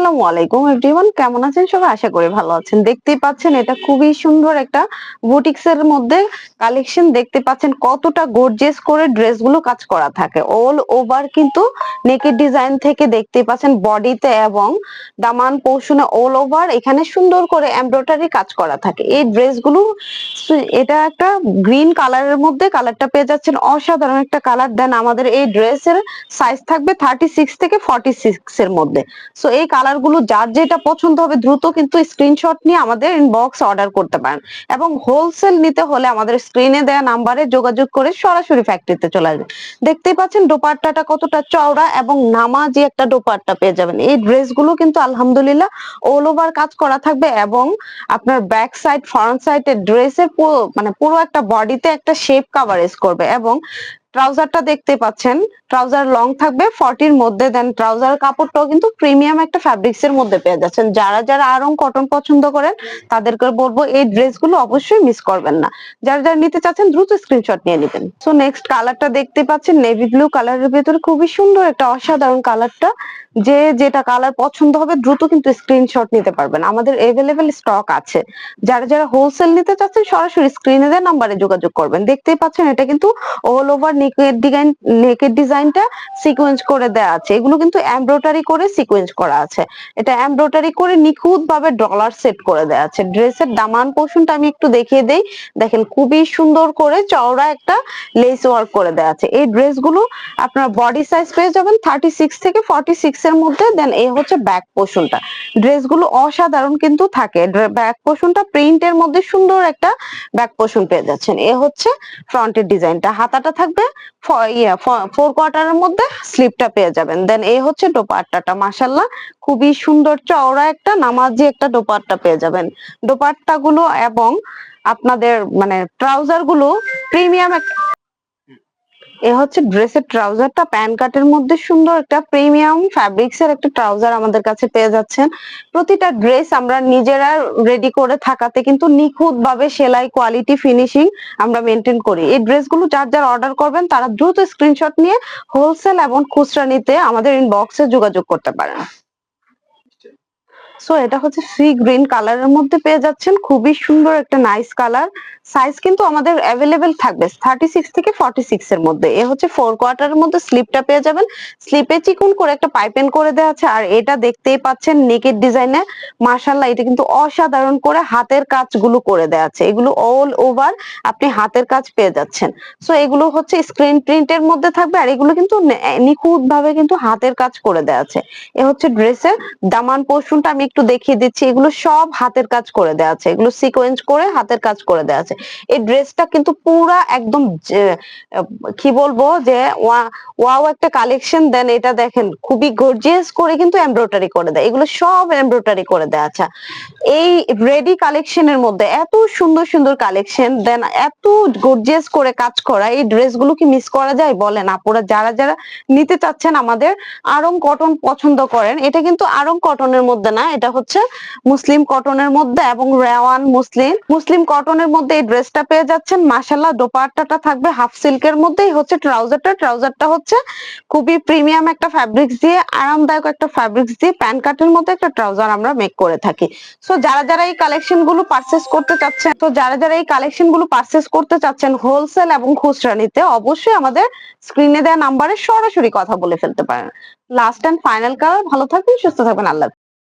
আসসালামু আলাইকুম এভরিওয়ান, কেমন আছেন সবাই? আশা করি ভালো আছেন। দেখতেই পাচ্ছেন এটা খুবই সুন্দর একটা বুটিক্স এর মধ্যে কালেকশন। দেখতে পাচ্ছেন কতটা গর্জিয়াস করে ড্রেসগুলো কাজ করা থাকে। অল ওভার কিন্তু নেকের ডিজাইন থেকে দেখতে পাচ্ছেন বডিতে এবং দামান পোর্শনে অল ওভার এখানে সুন্দর করে এমব্রয়ডারি কাজ করা থাকে। এই ড্রেসগুলো এটা একটা গ্রিন কালারের মধ্যে, কালারটা পেয়ে যাচ্ছেন অসাধারণ একটা কালার। দেন আমাদের এই ড্রেসের সাইজ থাকবে 36 থেকে 46 এর মধ্যে। সো এই কালার গুলো যার যেটা পছন্দ হবে দ্রুত কিন্তু স্ক্রিনশট নিয়ে আমাদের ইনবক্স অর্ডার করতে পারেন, এবং হোলসেল নিতে হলে আমাদের স্ক্রিনে দেওয়া নাম্বারে যোগাযোগ করে সরাসরি ফ্যাক্টরিতে চলে আসবেন। দেখতেই পাচ্ছেন দোপাট্টাটা কতটা চওড়া এবং নামাজি একটা দোপাট্টা পেয়ে যাবেন। এই ড্রেসগুলো কিন্তু আলহামদুলিল্লাহ অল ওভার কাজ করা থাকবে, এবং আপনার ব্যাক সাইড ফ্রন্ট সাইডের ড্রেসের পুরো একটা বডিতে একটা শেপ কাভারেজ করবে। এবং ট্রাউজারটা দেখতে পাচ্ছেন, ট্রাউজার লং থাকবে 40 এর মধ্যে। দেন ট্রাউজার কাপড়টাও কিন্তু প্রিমিয়াম একটা ফ্যাব্রিক্স এর মধ্যে পেয়ে যাচ্ছেন। যারা যারা আরং কটন পছন্দ করেন তাদেরকে বলবো এই ড্রেসগুলো অবশ্যই মিস করবেন না। যারা যারা নিতে চাচ্ছেন দ্রুত স্ক্রিনশট নিয়ে নেবেন। সো নেক্সট কালারটা দেখতে পাচ্ছেন নেভি ব্লু কালারের ভিতরে, খুবই সুন্দর একটা অসাধারণ কালারটা। যে যেটা কালার পছন্দ হবে দ্রুত কিন্তু স্ক্রিনশট নিতে পারবেন, আমাদের এভেলেবেল স্টক আছে। যারা যারা হোলসেল নিতে চাচ্ছেন সরাসরি স্ক্রিনে দেওয়া নাম্বারে যোগাযোগ করবেন। দেখতেই পাচ্ছেন এটা কিন্তু অল ওভার নেকের ডিজাইনটা সিকোয়েন্স করে দেয়া আছে। এগুলো কিন্তু এমব্রয়ডারি করে সিকোয়েন্স করা আছে। এটা এমব্রয়ডারি করে নিখুঁত ভাবে ডলার সেট করে দেয়া আছে। ড্রেসের দামান পোর্শনটা আমি একটু দেখিয়ে দেই। দেখেন খুবই সুন্দর করে চওড়া একটা লেস ওয়ার্ক করে দেয়া আছে। এই ড্রেসগুলো আপনার বডি সাইজ পেয়ে যাবেন 36 থেকে 46 এর মধ্যে। দেন এই হচ্ছে ব্যাক পোর্শনটা। ড্রেসগুলো অসাধারণ কিন্তু থাকে। ব্যাক পোর্শনটা প্রিন্টের মধ্যে সুন্দর একটা ব্যাক পোর্শন পেয়ে যাচ্ছেন। এ হচ্ছে ফ্রন্টের ডিজাইনটা। হাতাটা থাকবে 4 কোয়ার্টারের মধ্যে, স্লিপটা পেয়ে যাবেন। দেন এই হচ্ছে দোপাট্টাটা, মাশাআল্লাহ খুবই সুন্দর চওড়া একটা নামাজি একটা দোপাট্টা পেয়ে যাবেন। দোপাট্টা গুলো এবং আপনাদের ট্রাউজার গুলো প্রিমিয়াম। এ হচ্ছে ড্রেসের ট্রাউজারটা, প্যান কাটের মধ্যে সুন্দর একটা প্রিমিয়াম ফ্যাব্রিক্স এর একটা ট্রাউজার আমাদের কাছে পেয়ে যাচ্ছেন। প্রতিটা ড্রেস আমরা নিজেরা রেডি করে থাকাতে কিন্তু নিখুঁত ভাবে সেলাই কোয়ালিটি ফিনিশিং আমরা মেনটেন করি। এই ড্রেসগুলো যার যার অর্ডার করবেন তারা দ্রুত স্ক্রিনশট নিয়ে হোলসেল এবং খুচরা নিতে আমাদের ইনবক্সে যোগাযোগ করতে পারেন। সো এটা হচ্ছে সি গ্রিন কালারের মধ্যে পেয়ে যাচ্ছেন, খুবই সুন্দর একটা নাইস কালার। সাইজ কিন্তু আমাদের অ্যাভেলেবেল থাকবে 36 থেকে 46 এর মধ্যে। এ হচ্ছে 4 কোয়ার্টারের মধ্যে, স্লিপটা পেয়ে যাবেন। স্লিপে চিকন করে একটা পাইপিং করে দেওয়া আছে। আর এটা দেখতেই পাচ্ছেন নেকের ডিজাইনে, মাশাআল্লাহ এটা কিন্তু অসাধারণ করে হাতের কাজগুলো করে দেওয়া আছে। এগুলো অল ওভার আপনি হাতের কাজ পেয়ে যাচ্ছেন। সো এগুলো হচ্ছে স্ক্রিন প্রিন্টের মধ্যে থাকবে, আর এগুলো কিন্তু নিখুঁত ভাবে কিন্তু হাতের কাজ করে দেওয়া আছে। এ হচ্ছে ড্রেসের দামান পোর্শনটা আমি একটু দেখিয়ে দিচ্ছি। এগুলো সব হাতের কাজ করে দেওয়া আছে, এগুলো সিকোয়েন্স করে হাতের কাজ করে দেওয়া আছে। এই ড্রেসটা কিন্তু পুরা একদম কি বলবো যে ওয়াও একটা কালেকশন। দেন এটা দেখেন খুবই গর্জিয়াস করে কিন্তু এমব্রয়ডারি করে দেয়, এগুলো সব এমব্রয়ডারি করে দেয়। আচ্ছা, এই রেডি কালেকশনের মধ্যে এত সুন্দর সুন্দর কালেকশন, দেন এত গর্জিয়াস করে কাজ করা, এই ড্রেসগুলো কি মিস করা যায় বলেন? আপনারা যারা যারা নিতে চাচ্ছেন আমাদের আরং কটন পছন্দ করেন, এটা কিন্তু আরং কটনের মধ্যে না, এটা হচ্ছে মুসলিম কটনের মধ্যে এবং রেওয়ান মুসলিম কটনের মধ্যে এই ড্রেসটা পেয়ে যাচ্ছেন। মাশাআল্লাহ দোপাট্টাটা থাকবে হাফ সিল্কের মধ্যেই হচ্ছে ট্রাউজারটা হচ্ছে খুবই প্রিমিয়াম একটা ফ্যাব্রিক্স দিয়ে, আরামদায়ক একটা ফ্যাব্রিক্স দিয়ে প্যান কাটের মধ্যে একটা ট্রাউজার আমরা মেক করে থাকি। সো যারা যারা এই কালেকশন গুলো পারচেস করতে চাচ্ছেন হোলসেল এবং খুচরা নিতে, অবশ্যই আমাদের স্ক্রিনে দেওয়া নাম্বারে সরাসরি কথা বলে ফেলতে পারেন। Last and final colour. ভালো থাকবেন, সুস্থ থাকবেন, আল্লাহ।